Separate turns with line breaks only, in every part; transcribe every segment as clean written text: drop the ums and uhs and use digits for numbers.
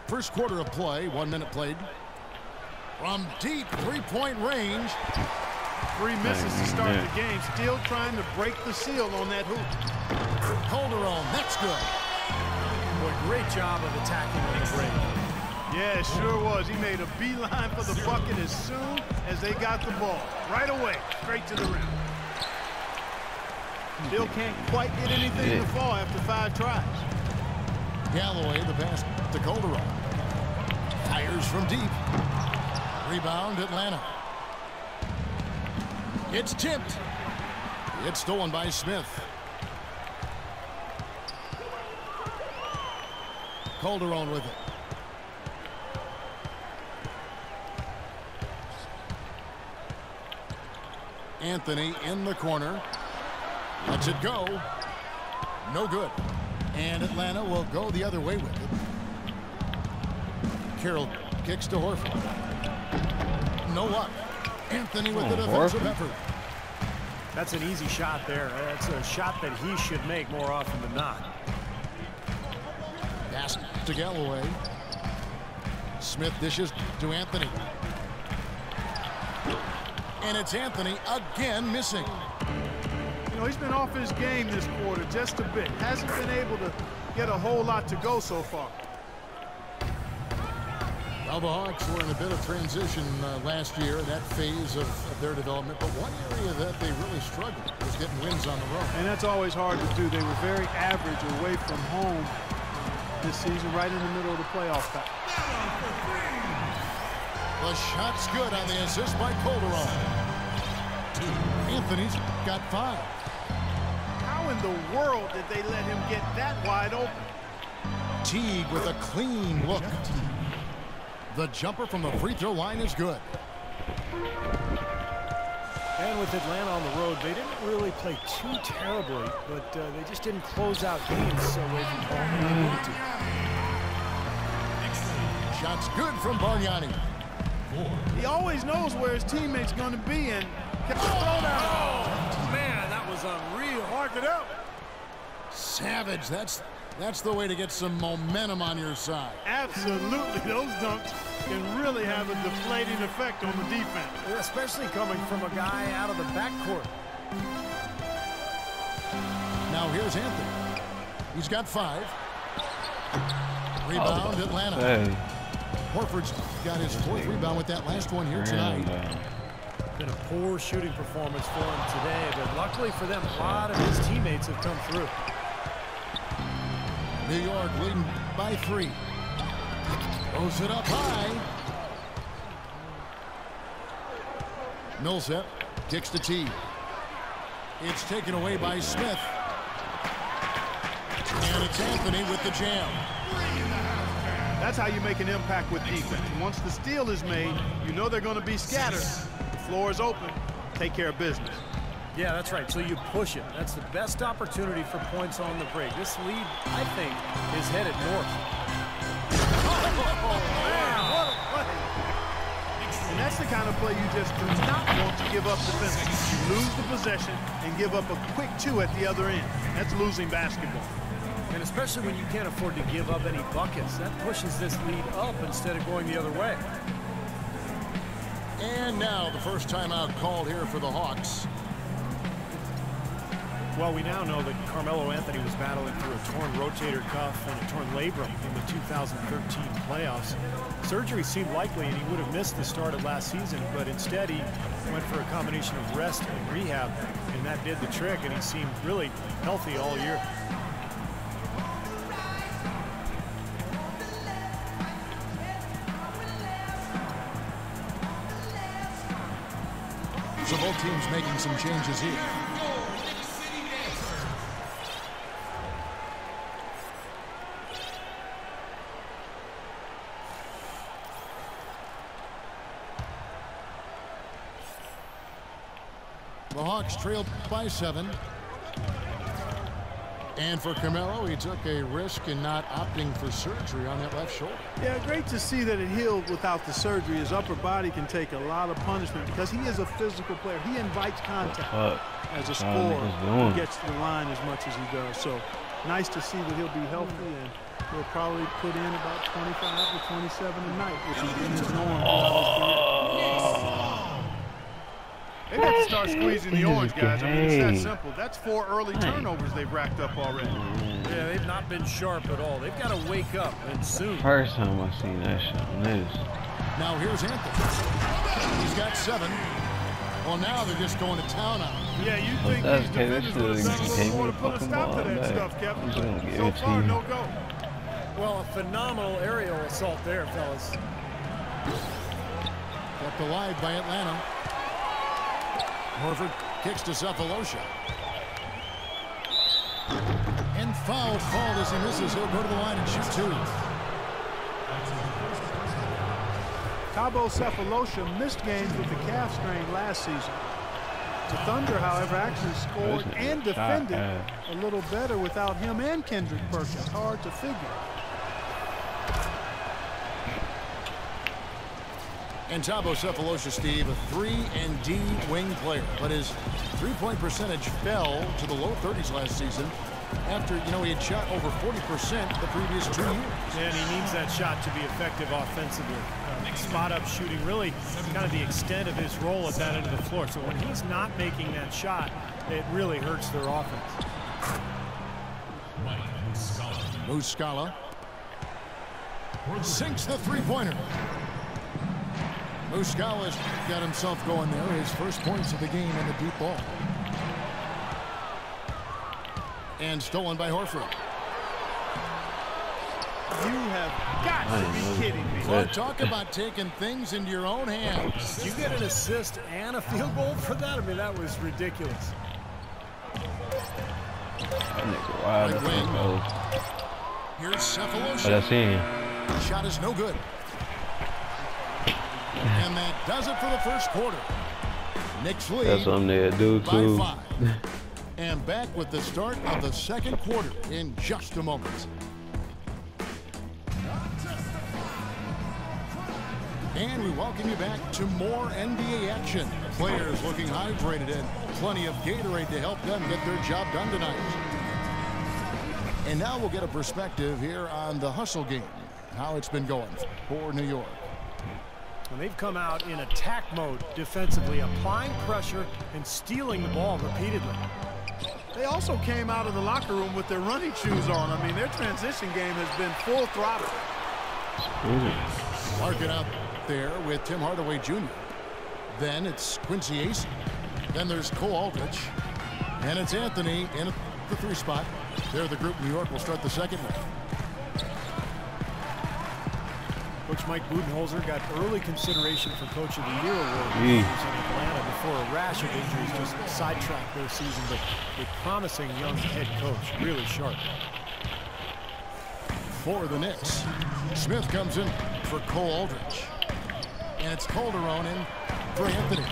First quarter of play, 1 minute played. From deep three-point range.
3 misses to start the game. Still trying to break the seal on that hoop.
Calderon, that's good.
Boy, great job of attacking on the break.
Yeah, it sure was. He made a beeline for the bucket as soon as they got the ball. Right away, straight to the rim. Still can't quite get anything to fall after 5 tries.
Galloway, the pass to Calderon. Fires from deep. Rebound, Atlanta. It's tipped. It's stolen by Smith. Calderon with it. Anthony in the corner. Lets it go. No good. And Atlanta will go the other way with it. Carroll kicks to Horford. No luck. Anthony with the defensive effort.
That's an easy shot there. That's a shot that he should make more often than not.
Pass to Galloway. Smith dishes to Anthony. And it's Anthony again missing.
You know, he's been off his game this quarter just a bit. Hasn't been able to get a whole lot to go so far.
Well, the Hawks were in a bit of transition last year, that phase of their development. But one area that they really struggled was getting wins on the road.
And that's always hard to do. They were very average away from home this season, right in the middle of the playoff pack.
The shot's good on the assist by Calderon. Anthony's got 5.
How in the world did they let him get that wide open?
Teague with a clean look. The jumper from the free throw line is good.
And with Atlanta on the road, they didn't really play too terribly, but they just didn't close out games away from home they needed to.
Shot's good from Bargnani.
He always knows where his teammate's going to be and kept the throw down.
Oh, man, that was unreal.
Mark it up.
Savage, that's the way to get some momentum on your side.
Absolutely. Those dunks can really have a deflating effect on the defense.
Especially coming from a guy out of the backcourt.
Now here's Anthony. He's got 5. Rebound, Atlanta.
Hey.
Horford's got his 4th rebound with that last one here tonight.
Been a poor shooting performance for him today, but luckily for them, a lot of his teammates have come through.
New York leading by 3. Throws it up high. Millsap kicks the tee. It's taken away by Smith. And it's Anthony with the jam.
That's how you make an impact with defense. Once the steal is made, you know they're going to be scattered. The floor is open. Take care of business.
Yeah, that's right. So you push it. That's the best opportunity for points on the break. This lead, I think, is headed north.
Oh, man, what a play. And that's the kind of play you just do not want to give up defensively. You lose the possession and give up a quick 2 at the other end. That's losing basketball.
And especially when you can't afford to give up any buckets, that pushes this lead up instead of going the other way.
And now the first timeout called here for the Hawks.
Well, we now know that Carmelo Anthony was battling through a torn rotator cuff and a torn labrum in the 2013 playoffs. Surgery seemed likely and he would have missed the start of last season, but instead he went for a combination of rest and rehab, and that did the trick, and he seemed really healthy all year.
So both teams making some changes here. The Hawks trailed by 7. And for Carmelo, he took a risk in not opting for surgery on that left shoulder.
Yeah, great to see that it healed without the surgery. His upper body can take a lot of punishment because he is a physical player. He invites contact as a scorer. He gets to the line as much as he does. So nice to see that he'll be healthy and He'll probably put in about 25 to 27 a night, which has been his norm. They got to start squeezing the orange, guys. I mean, it's that simple. That's 4 early turnovers they've racked up already.
Yeah, they've not been sharp at all. They've got to wake up, and soon.
First time I've seen that shot on this.
Now here's Anthony. He's got 7. Well, now they're just going to town on him.
Yeah, you think these defenders would have done a little more to put a stop to that stuff, Kevin. So far, no go.
Well, a phenomenal aerial assault there, fellas.
Kept alive by Atlanta. Horford kicks to Cephalosha. And foul called as he misses. He'll go to the line and shoot 2.
Thabo Cephalosha missed games with the calf strain last season. The Thunder, however, actually scored and defended a little better without him and Kendrick Perkins. Hard to figure.
And Thabo Cephalosha, Steve, a 3-and-D wing player, but his three-point percentage fell to the low 30s last season after, he had shot over 40% the previous 2 years.
And he needs that shot to be effective offensively. Spot-up shooting, really kind of the extent of his role at that end of the floor. So when he's not making that shot, it really hurts their offense.
Muscala sinks the three-pointer. Muscala's got himself going there. His first points of the game in the deep ball. And stolen by Horford.
You have got to be kidding me.
Well, talk about taking things into your own hands.
Did you get an assist and a field goal for that? I mean, that was ridiculous.
Wow,
Here's Cephalosha.
but I see him.
Shot is no good. And that does it for the first quarter. Knicks lead.
That's something they do
by
too.
5. And back with the start of the second quarter in just a moment. And we welcome you back to more NBA action. Players looking hydrated and plenty of Gatorade to help them get their job done tonight. And now we'll get a perspective here on the hustle game, how it's been going for New York.
And they've come out in attack mode defensively, applying pressure and stealing the ball repeatedly.
They also came out of the locker room with their running shoes on. I mean, their transition game has been full throttle.
Larkin out there with Tim Hardaway Jr. Then it's Quincy Ace. Then there's Cole Aldrich. And it's Anthony in the 3 spot. They're the group. New York will start the second one.
Coach Mike Budenholzer got early consideration for Coach of the Year award in Atlanta before a rash of injuries just sidetracked their season, but a promising young head coach, really sharp.
For the Knicks, Smith comes in for Cole Aldrich. And it's Calderon in for Anthony.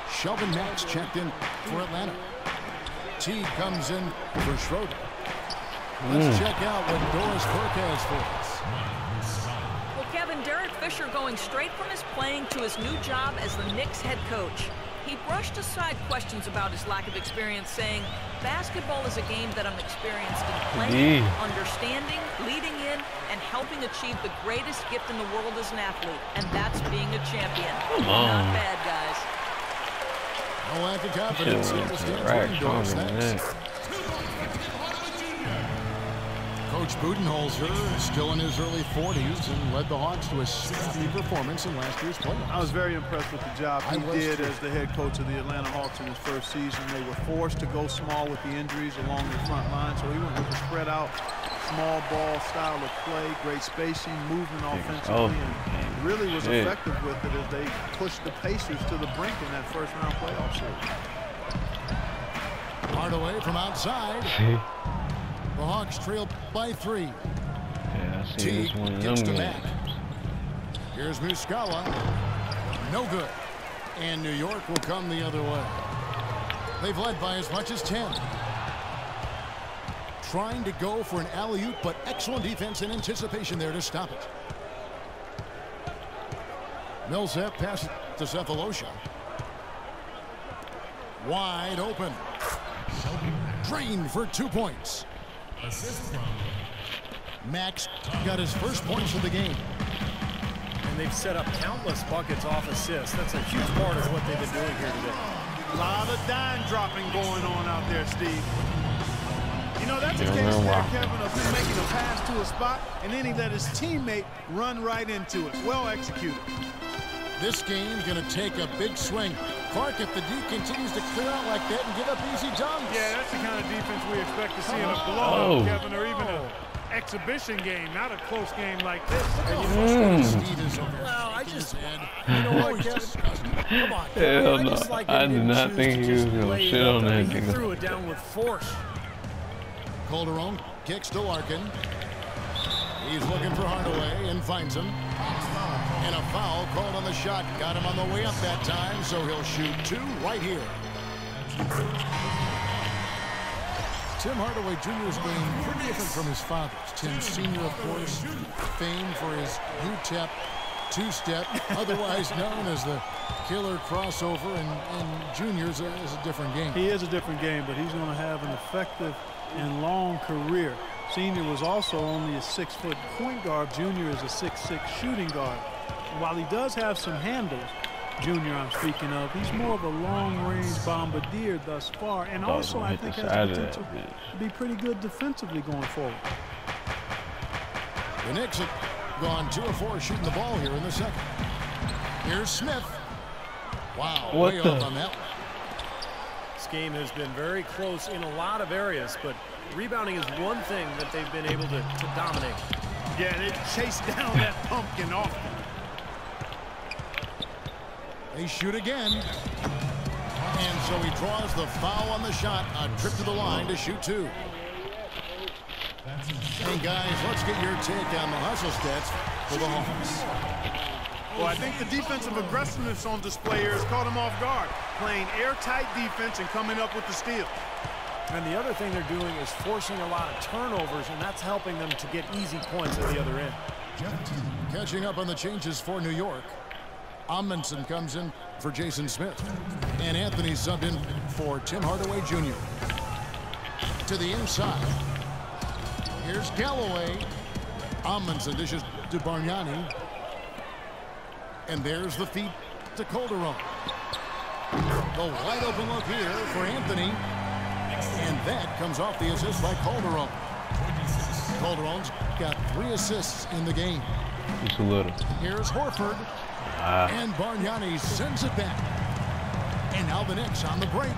Shelvin Max checked in for Atlanta. Teague comes in for Schroeder. Let's check out what Doris Burke has for us.
Well, Kevin, Derek Fisher going straight from his playing to his new job as the Knicks head coach. He brushed aside questions about his lack of experience, saying, basketball is a game that I'm experienced in playing, understanding, leading in, and helping achieve the greatest gift in the world as an athlete, and that's being a champion. Not bad, guys.
No lack of confidence. Coach Budenholzer is still in his early 40s and led the Hawks to a scrappy performance in last year's playoffs.
I was very impressed with the job he did as the head coach of the Atlanta Hawks in his first season. They were forced to go small with the injuries along the front line, so he went with a spread out, small ball style of play, great spacing, movement offensively, and really was effective with it as they pushed the Pacers to the brink in that first round playoff series.
Hardaway from outside. The Hawks trail by 3.
Yeah, I see
Teague
this one.
gets to Mack. Here's Muscala. No good. And New York will come the other way. They've led by as much as 10. Trying to go for an alley-oop, but excellent defense and anticipation there to stop it. Millsap passes to Cephalosha. Wide open. Drained for 2 points. Max got his first points of the game.
And they've set up countless buckets off assists. That's a huge part of what they've been doing here today.
A lot of dime dropping going on out there, Steve. You know, that's a case there, Kevin, of him making a pass to a spot, and then he let his teammate run right into it. Well executed.
This game's going to take a big swing. Clark, if the D continues to clear out like that and give up easy dunks.
Yeah, that's the kind of defense we expect to see in a blowout, Kevin, or even an exhibition game, not a close game like this.
Steve is over.
Well, I just, you know what, Kevin? Come on,
Hell
I
no.
just like
I did not think he was going to shit on that
He
nigga.
threw it down with force.
Calderon kicks to Larkin. He's looking for Hardaway and finds him. And a foul called on the shot. Got him on the way up that time, so he'll shoot two right here. Tim Hardaway Jr.'s game pretty different from his father's. Tim Sr., of course, famed for his UTEP two-step, otherwise known as the killer crossover, and Jr.'s is a different game.
He is a different game, but he's going to have an effective and long career. Senior was also only a 6-foot point guard. Junior is a 6'6" shooting guard. While he does have some handles, Junior I'm speaking of, he's more of a long-range bombardier thus far, and also I think has the potential to be pretty good defensively going forward.
The Knicks have gone 2 of 4 shooting the ball here in the second. Here's Smith. Wow, way off on that one.
This game has been very close in a lot of areas, but rebounding is one thing that they've been able to dominate.
Yeah, they chase down that pumpkin often.
They shoot again. And so he draws the foul on the shot. A trip to the line to shoot 2. Hey, guys, let's get your take on the hustle stats for the Hawks.
Well, I think the defensive aggressiveness on display here has caught him off guard. Playing airtight defense and coming up with the steal.
And the other thing they're doing is forcing a lot of turnovers, and that's helping them to get easy points at the other end.
Catching up on the changes for New York. Amundsen comes in for Jason Smith. And Anthony subbed in for Tim Hardaway Jr. To the inside. Here's Galloway. Amundsen dishes to Bargnani. And there's the feed to Calderon. The wide open look here for Anthony. And that comes off the assist by Calderon. Calderon's got 3 assists in the game.
Just a little.
Here's Horford. And Bargnani sends it back. And now the Knicks on the break.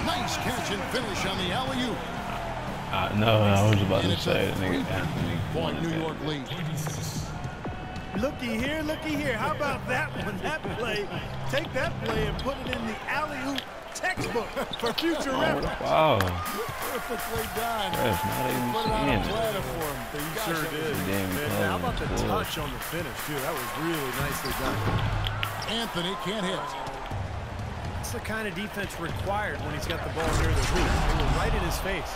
Nice catch and finish on the alley-oop.
No, I was about
And
to
it's
say
a
that nigga Anthony.
point New York lead.
Looky here, how about that one? That play, take that play and put it in the alley-oop textbook for future reference.
Wow.
Perfectly done.
That's not even
Put it on a
seeing it.
platter for him.
He sure did.
Damn,
And how about the
cool.
touch on the finish, too? That was really nicely done.
Anthony can't hit.
It's the kind of defense required when he's got the ball near the hoop. They were right in his face.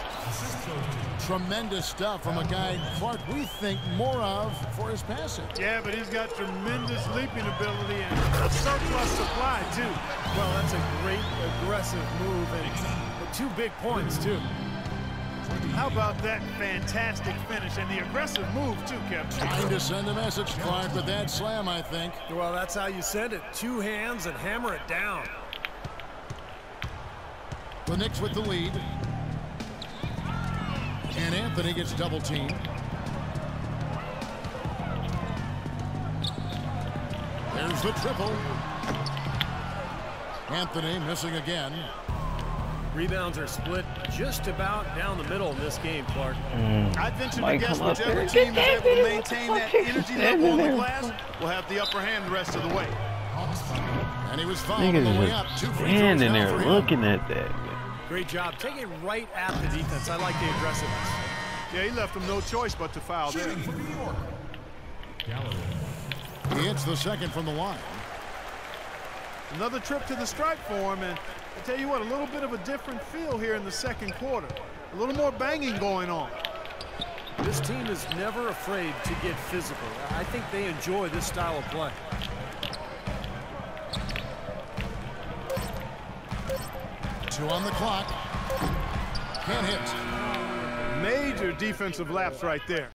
Tremendous stuff from a guy, Clark, we think more of for his passing.
Yeah, but he's got tremendous leaping ability and a surplus supply, too.
Well, that's a great aggressive move and 2 big points, too.
How about that fantastic finish and the aggressive move, too, Kevin?
Trying to send a message, Clark, with that slam, I think.
Well, that's how you send it. 2 hands and hammer it down.
The Knicks with the lead. And Anthony gets double teamed. There's the triple. Anthony missing again.
Rebounds are split just about down the middle in this game, Clark.
I'd venture to
Mike,
guess
come up
whichever
there.
team is able to maintain that energy level on the glass will have the upper hand the rest of the way.
And he was fouled on the
Niggas
way up. 2
just
free throws
standing
now
there
for him.
looking at that.
Great job. Taking right at the defense. I like the aggressiveness.
Yeah, he left him no choice but to foul there.
Shooting for New York. He hits the second from the line.
Another trip to the stripe for him, and I tell you what, a little bit of a different feel here in the second quarter. A little more banging going on.
This team is never afraid to get physical. I think they enjoy this style of play.
Two on the clock. Can't hit.
Major defensive lapse right there.